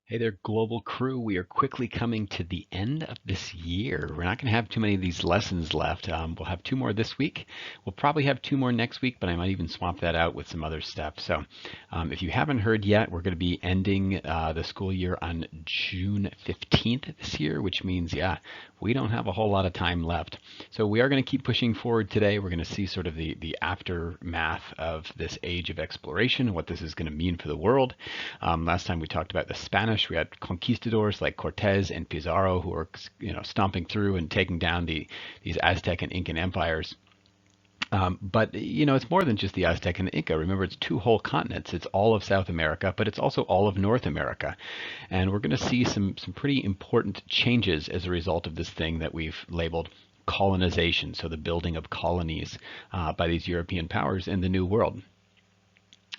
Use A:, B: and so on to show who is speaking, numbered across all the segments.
A: Hey there, global crew. We are quickly coming to the end of this year. We're not going to have too many of these lessons left. We'll have two more this week. We'll probably have two more next week, but I might even swap that out with some other stuff. So if you haven't heard yet, we're going to be ending the school year on June 15th this year, which means, yeah, we don't have a whole lot of time left. So we are going to keep pushing forward today. We're going to see sort of the aftermath of this age of exploration and what this is going to mean for the world. Last time we talked about the Spanish. We had conquistadors like Cortez and Pizarro who were, stomping through and taking down these Aztec and Incan empires. But it's more than just the Aztec and the Inca. Remember, it's two whole continents. It's all of South America, but it's also all of North America. And we're going to see some pretty important changes as a result of this thing that we've labeled colonization. So the building of colonies by these European powers in the New World.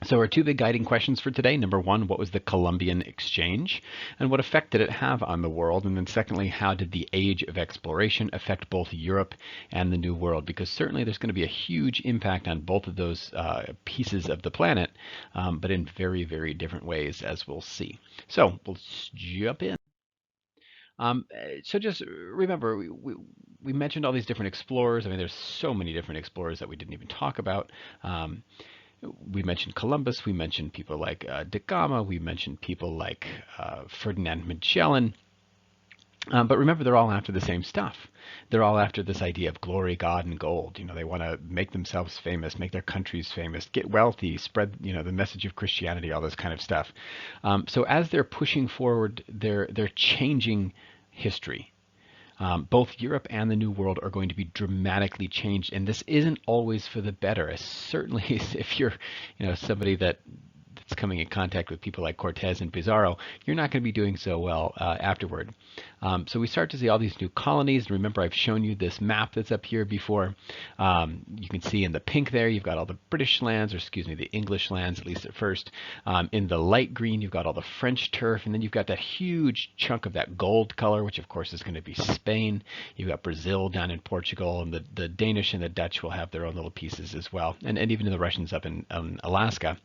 A: So our two big guiding questions for today. Number one, what was the Columbian Exchange and what effect did it have on the world? And then secondly, how did the age of exploration affect both Europe and the New World? Because certainly there's going to be a huge impact on both of those pieces of the planet, but in very, very different ways, as we'll see. So let's jump in. So just remember, we mentioned all these different explorers. I mean, there's so many different explorers that we didn't even talk about. We mentioned Columbus, we mentioned people like Da Gama, we mentioned people like Ferdinand Magellan. But remember, they're all after the same stuff. They're all after this idea of glory, God, and gold. They want to make themselves famous, make their countries famous, get wealthy, spread, the message of Christianity, all this kind of stuff. So as they're pushing forward, they're changing history. Both Europe and the New World are going to be dramatically changed, and this isn't always for the better. As certainly, if you're, somebody that's coming in contact with people like Cortez and Pizarro, you're not going to be doing so well afterward. So we start to see all these new colonies. Remember, I've shown you this map that's up here before. You can see in the pink there, you've got all the British lands, or excuse me, the English lands, at least at first. In the light green, you've got all the French turf, and then you've got that huge chunk of that gold color, which of course is going to be Spain. You've got Brazil down in Portugal, and the Danish and the Dutch will have their own little pieces as well, and even the Russians up in Alaska.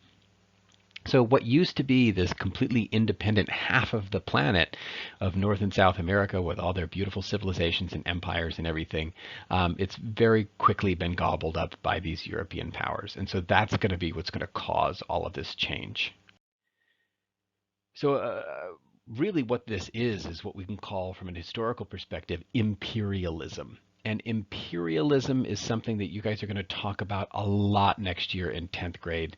A: So what used to be this completely independent half of the planet of North and South America with all their beautiful civilizations and empires and everything, it's very quickly been gobbled up by these European powers. And so that's going to be what's going to cause all of this change. So really what this is what we can call from an historical perspective imperialism. And imperialism is something that you guys are going to talk about a lot next year in 10th grade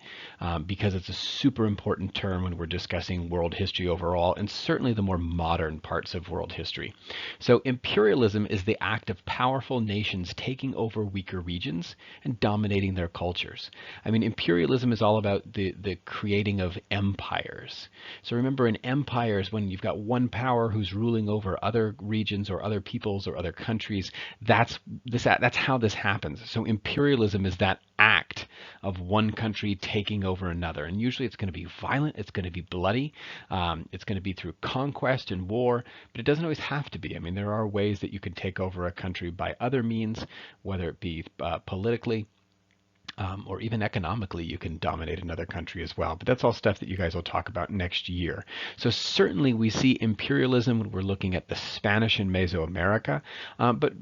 A: because it's a super important term when we're discussing world history overall, and certainly the more modern parts of world history. So imperialism is the act of powerful nations taking over weaker regions and dominating their cultures. I mean, imperialism is all about the creating of empires. So remember, in empires, when you've got one power who's ruling over other regions or other peoples or other countries, that's how this happens. So imperialism is that act of one country taking over another, and usually it's going to be violent, it's going to be bloody, it's going to be through conquest and war, but it doesn't always have to be. I mean, there are ways that you can take over a country by other means, whether it be politically. Or even economically, you can dominate another country as well. But that's all stuff that you guys will talk about next year. So certainly we see imperialism when we're looking at the Spanish in Mesoamerica. But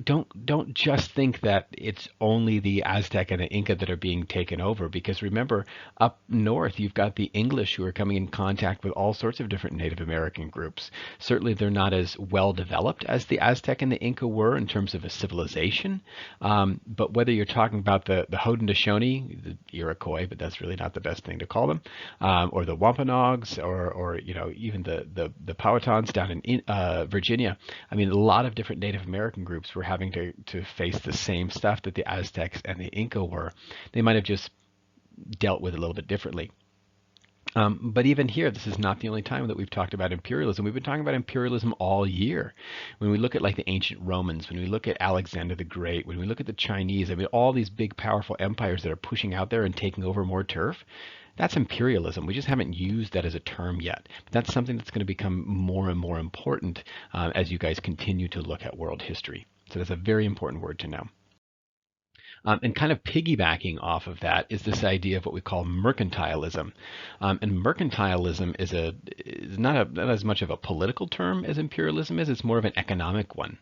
A: don't just think that it's only the Aztec and the Inca that are being taken over. Because remember, up north, you've got the English who are coming in contact with all sorts of different Native American groups. Certainly they're not as well developed as the Aztec and the Inca were in terms of a civilization. But whether you're talking about the Haudenosaunee, the Iroquois, but that's really not the best thing to call them, or the Wampanoags, or even the Powhatans down in Virginia. I mean, a lot of different Native American groups were having to face the same stuff that the Aztecs and the Inca were. They might have just dealt with it a little bit differently. But even here, this is not the only time that we've talked about imperialism. We've been talking about imperialism all year. When we look at like the ancient Romans, when we look at Alexander the Great, when we look at the Chinese, I mean, all these big, powerful empires that are pushing out there and taking over more turf, that's imperialism. We just haven't used that as a term yet. But that's something that's going to become more and more important as you guys continue to look at world history. So that's a very important word to know. And kind of piggybacking off of that is this idea of what we call mercantilism. And mercantilism is not as much of a political term as imperialism is. It's more of an economic one,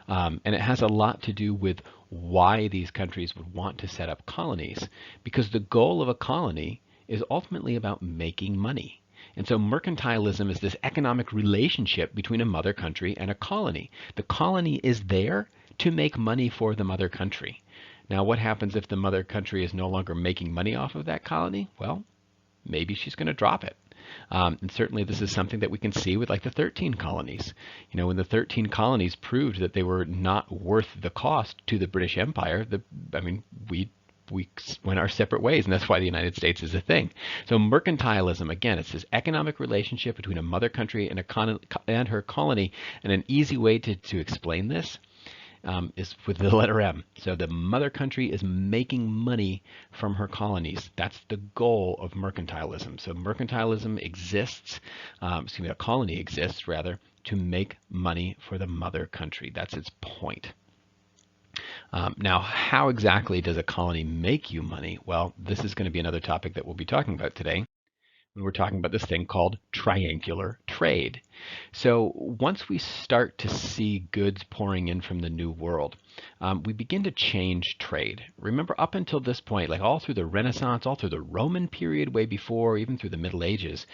A: and it has a lot to do with why these countries would want to set up colonies, because the goal of a colony is ultimately about making money. And so mercantilism is this economic relationship between a mother country and a colony. The colony is there to make money for the mother country. Now, what happens if the mother country is no longer making money off of that colony? Well, maybe she's going to drop it. And certainly this is something that we can see with like the 13 colonies. When the 13 colonies proved that they were not worth the cost to the British Empire, we went our separate ways, and that's why the United States is a thing. So mercantilism, again, it's this economic relationship between a mother country and her colony, and an easy way to explain this is with the letter M. So the mother country is making money from her colonies. That's the goal of mercantilism. So mercantilism exists, a colony exists rather, to make money for the mother country. That's its point. Now, how exactly does a colony make you money? Well, this is going to be another topic that we'll be talking about today when we're talking about this thing called triangular trade. So once we start to see goods pouring in from the New World, we begin to change trade. Remember, up until this point, like all through the Renaissance, all through the Roman period, way before, even through the Middle Ages,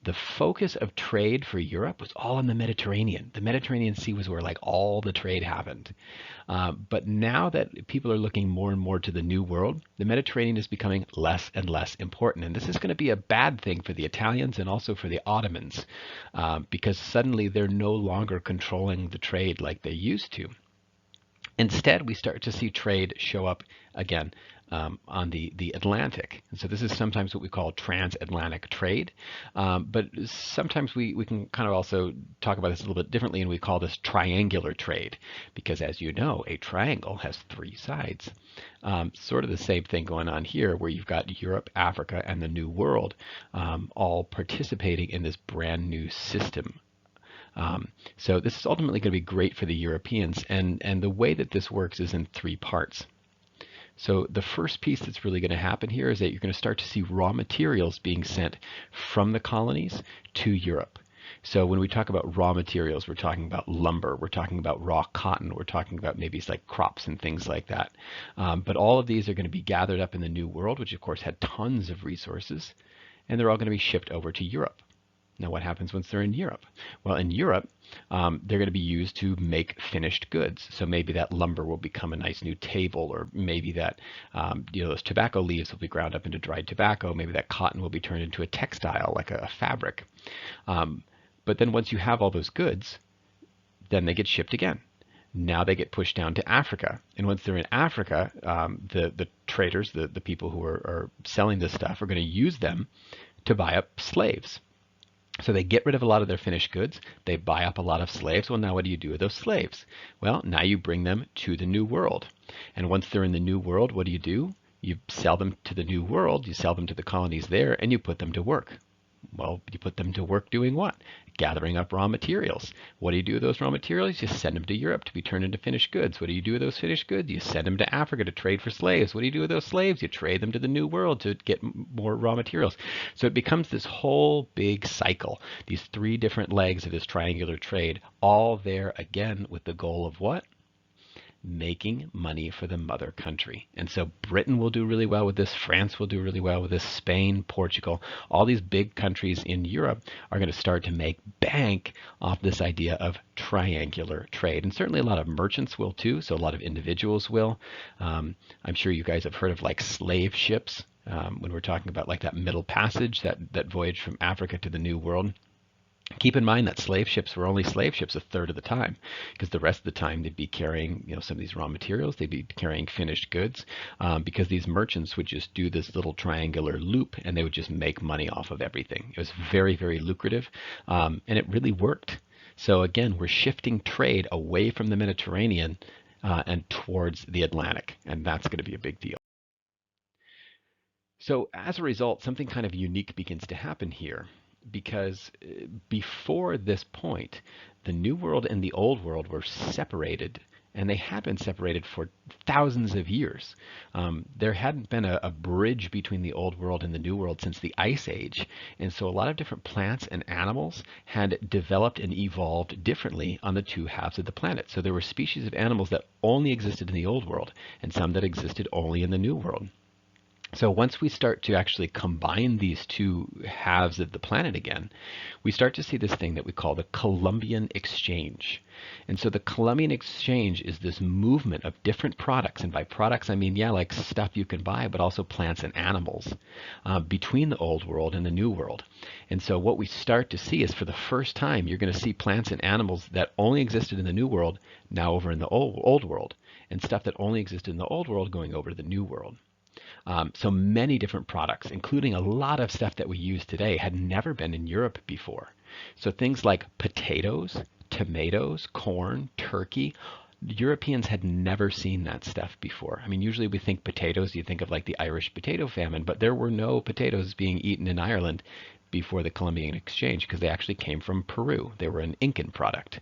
A: the focus of trade for Europe was all in the Mediterranean. The Mediterranean Sea was where like all the trade happened. But now that people are looking more and more to the New World, the Mediterranean is becoming less and less important. And this is going to be a bad thing for the Italians and also for the Ottomans, because suddenly they're no longer controlling the trade like they used to. Instead, we start to see trade show up again on the Atlantic. And so this is sometimes what we call transatlantic trade. But sometimes we can kind of also talk about this a little bit differently, and we call this triangular trade. Because as you know, a triangle has three sides. Sort of the same thing going on here, where you've got Europe, Africa, and the New World all participating in this brand new system. So this is ultimately going to be great for the Europeans, and the way that this works is in three parts. So the first piece that's really going to happen here is that you're going to start to see raw materials being sent from the colonies to Europe. So when we talk about raw materials, we're talking about lumber, we're talking about raw cotton, we're talking about maybe it's like crops and things like that. But all of these are going to be gathered up in the New World, which of course had tons of resources, and they're all going to be shipped over to Europe. Now, what happens once they're in Europe? Well, in Europe, they're going to be used to make finished goods. So maybe that lumber will become a nice new table, or maybe that those tobacco leaves will be ground up into dried tobacco. Maybe that cotton will be turned into a textile, like a fabric. But then once you have all those goods, then they get shipped again. Now they get pushed down to Africa. And once they're in Africa, the traders, the people who are selling this stuff, are going to use them to buy up slaves. So they get rid of a lot of their finished goods. They buy up a lot of slaves. Well, now what do you do with those slaves? Well, now you bring them to the New World. And once they're in the New World, what do? You sell them to the New World, you sell them to the colonies there, and you put them to work. Well, you put them to work doing what? Gathering up raw materials. What do you do with those raw materials? You send them to Europe to be turned into finished goods. What do you do with those finished goods? You send them to Africa to trade for slaves. What do you do with those slaves? You trade them to the New World to get more raw materials. So it becomes this whole big cycle, these three different legs of this triangular trade, all there again with the goal of what? Making money for the mother country. And so Britain will do really well with this, France will do really well with this, Spain, Portugal, all these big countries in Europe are going to start to make bank off this idea of triangular trade. And certainly a lot of merchants will too, so a lot of individuals will. I'm sure you guys have heard of like slave ships when we're talking about like that Middle Passage, that voyage from Africa to the New World. Keep in mind that slave ships were only slave ships a third of the time, because the rest of the time they'd be carrying, some of these raw materials, they'd be carrying finished goods, because these merchants would just do this little triangular loop and they would just make money off of everything. It was very, very lucrative, and it really worked. So again, we're shifting trade away from the Mediterranean and towards the Atlantic, and that's going to be a big deal. So as a result, something kind of unique begins to happen here, because before this point, the New World and the Old World were separated and they had been separated for thousands of years. There hadn't been a bridge between the old world and the new world since the Ice Age, and so a lot of different plants and animals had developed and evolved differently on the two halves of the planet. So there were species of animals that only existed in the old world, and some that existed only in the new world. So once we start to actually combine these two halves of the planet again, we start to see this thing that we call the Columbian Exchange. And so the Columbian Exchange is this movement of different products, and by products I mean, yeah, like stuff you can buy, but also plants and animals, between the old world and the new world. And so what we start to see is, for the first time, you're going to see plants and animals that only existed in the new world now over in the old world, and stuff that only existed in the old world going over to the new world. So many different products, including a lot of stuff that we use today, had never been in Europe before. So things like potatoes, tomatoes, corn, turkey. Europeans had never seen that stuff before. I mean, usually we think potatoes, you think of like the Irish potato famine, but there were no potatoes being eaten in Ireland before the Columbian Exchange, because they actually came from Peru. They were an Incan product.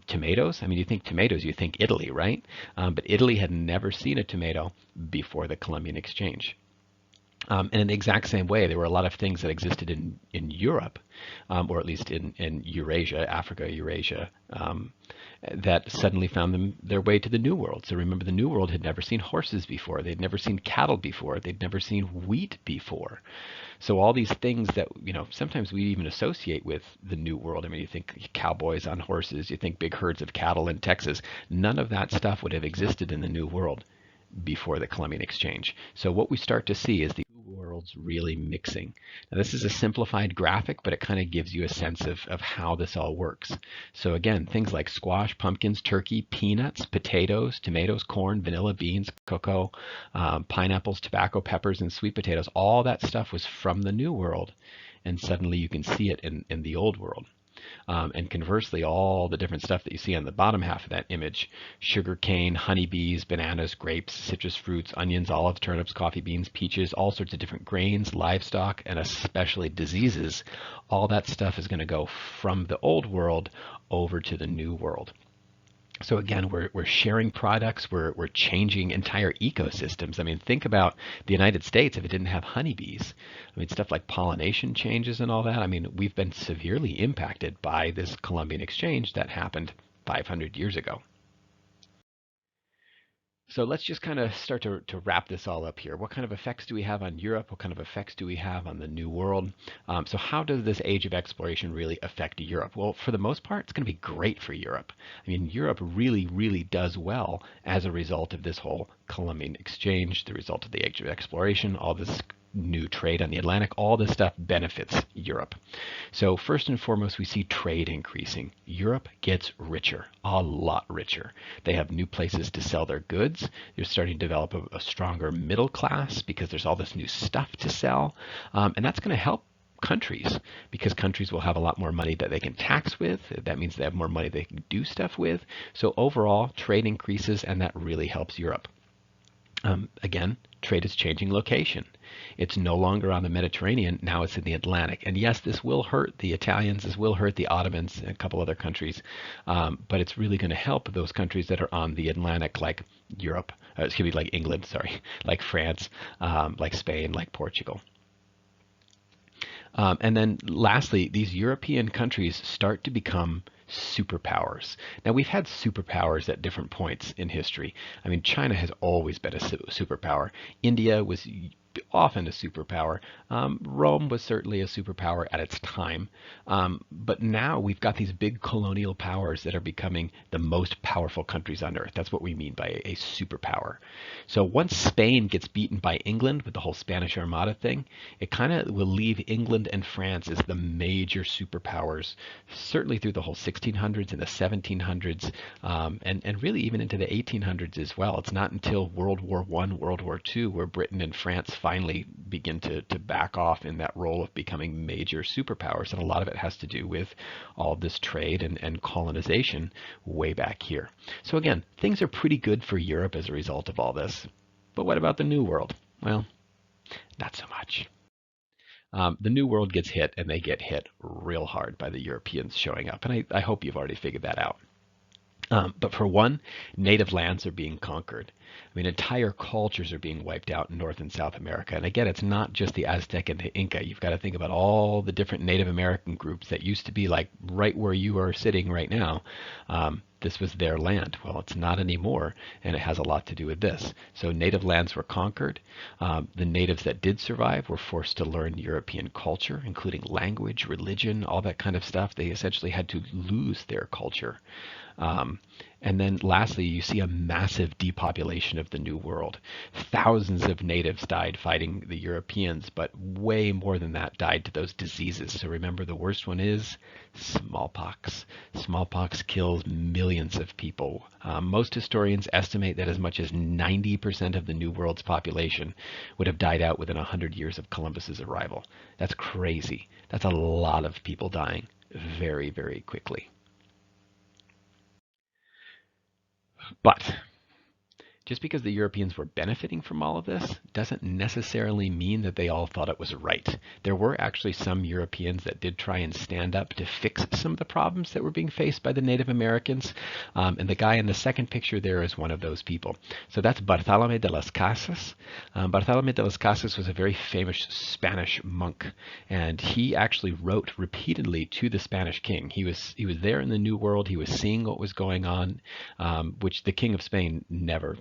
A: Tomatoes, I mean, you think tomatoes, you think Italy, right? But Italy had never seen a tomato before the Columbian Exchange. And in the exact same way, there were a lot of things that existed in Europe, or at least in Eurasia, Africa, Eurasia, that suddenly found their way to the New World. So remember, the New World had never seen horses before. They'd never seen cattle before. They'd never seen wheat before. So all these things that, sometimes we even associate with the New World. I mean, you think cowboys on horses, you think big herds of cattle in Texas. None of that stuff would have existed in the New World before the Columbian Exchange. So what we start to see is the two worlds really mixing. Now, this is a simplified graphic, but it kind of gives you a sense of how this all works. So again, things like squash, pumpkins, turkey, peanuts, potatoes, tomatoes, corn, vanilla, beans, cocoa, pineapples, tobacco, peppers, and sweet potatoes, all that stuff was from the New World, and suddenly you can see it in the Old World. And conversely, all the different stuff that you see on the bottom half of that image, sugar cane, honeybees, bananas, grapes, citrus fruits, onions, olives, turnips, coffee beans, peaches, all sorts of different grains, livestock, and especially diseases, all that stuff is going to go from the old world over to the new world. So again, we're sharing products, we're changing entire ecosystems. I mean, think about the United States if it didn't have honeybees. I mean, stuff like pollination changes and all that. I mean, we've been severely impacted by this Columbian Exchange that happened 500 years ago. So let's just kind of start to wrap this all up here. What kind of effects do we have on Europe? What kind of effects do we have on the New World? So how does this age of exploration really affect Europe? Well, for the most part, it's going to be great for Europe. I mean, Europe really, really does well as a result of this whole Columbian Exchange, the result of the age of exploration, all this new trade on the Atlantic. All this stuff benefits Europe. So first and foremost, we see trade increasing. Europe gets richer, a lot richer. They have new places to sell their goods. They're starting to develop a stronger middle class because there's all this new stuff to sell. And that's going to help countries, because countries will have a lot more money that they can tax with. That means they have more money they can do stuff with. So overall, trade increases, and that really helps Europe. Again, trade is changing location. It's no longer on the Mediterranean, now it's in the Atlantic. And yes, this will hurt the Italians, this will hurt the Ottomans and a couple other countries, but it's really going to help those countries that are on the Atlantic, like Europe, excuse me, like England, sorry, like France, like Spain, like Portugal. And then lastly, these European countries start to become superpowers. Now, we've had superpowers at different points in history. I mean, China has always been a superpower. India was often a superpower. Rome was certainly a superpower at its time. But now we've got these big colonial powers that are becoming the most powerful countries on earth. That's what we mean by a superpower. So once Spain gets beaten by England with the whole Spanish Armada thing, it kind of will leave England and France as the major superpowers, certainly through the whole 1600s and the 1700s, and really even into the 1800s as well. It's not until World War I, World War II, where Britain and France finally begin to back off in that role of becoming major superpowers. And a lot of it has to do with all of this trade and colonization way back here. So again, things are pretty good for Europe as a result of all this. But what about the New World? Well, not so much. The New World gets hit, and they get hit real hard by the Europeans showing up. And I hope you've already figured that out. But for one, native lands are being conquered. I mean, entire cultures are being wiped out in North and South America. And again, it's not just the Aztec and the Inca. You've got to think about all the different Native American groups that used to be like right where you are sitting right now. This was their land. Well, it's not anymore, and it has a lot to do with this. So native lands were conquered. The natives that did survive were forced to learn European culture, including language, religion, all that kind of stuff. They essentially had to lose their culture. Um, and then lastly, you see a massive depopulation of the New World. Thousands of natives died fighting the Europeans, but way more than that died to those diseases. So remember, the worst one is smallpox. Smallpox kills millions of people. Most historians estimate that as much as 90% of the New World's population would have died out within 100 years of Columbus's arrival. That's crazy. That's a lot of people dying very, very quickly. But just because the Europeans were benefiting from all of this doesn't necessarily mean that they all thought it was right. There were actually some Europeans that did try and stand up to fix some of the problems that were being faced by the Native Americans. And the guy in the second picture there is one of those people. So that's Bartolomé de las Casas. Bartolomé de las Casas was a very famous Spanish monk, and he actually wrote repeatedly to the Spanish king. He was there in the New World. He was seeing what was going on, which the King of Spain never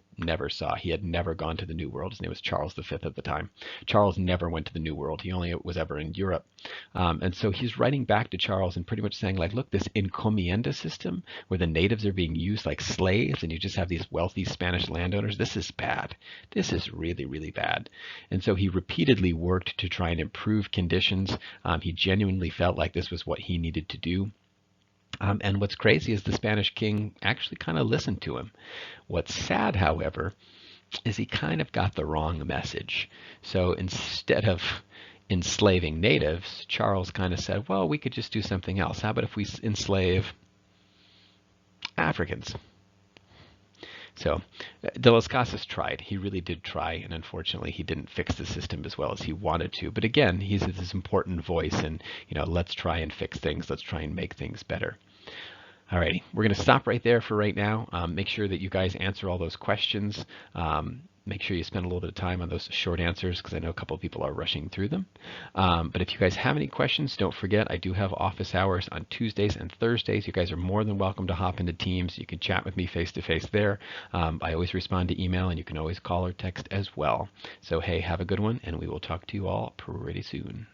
A: saw. He had never gone to the New World. His name was Charles V at the time. Charles never went to the New World. He only was ever in Europe. And so he's writing back to Charles and pretty much saying, like, look, this encomienda system where the natives are being used like slaves and you just have these wealthy Spanish landowners, this is bad. This is really, really bad. And so he repeatedly worked to try and improve conditions. He genuinely felt like this was what he needed to do. And what's crazy is the Spanish king actually kind of listened to him. What's sad, however, is he kind of got the wrong message. So instead of enslaving natives, Charles kind of said, well, we could just do something else. How about if we enslave Africans? So De Las Casas tried. He really did try, and unfortunately, he didn't fix the system as well as he wanted to. But again, he's this important voice, and let's try and fix things. Let's try and make things better. Alrighty, we're going to stop right there for right now. Make sure that you guys answer all those questions. Make sure you spend a little bit of time on those short answers because I know a couple of people are rushing through them. But if you guys have any questions, don't forget I do have office hours on Tuesdays and Thursdays. You guys are more than welcome to hop into Teams. You can chat with me face to face there. I always respond to email, and you can always call or text as well. So hey, have a good one, and we will talk to you all pretty soon.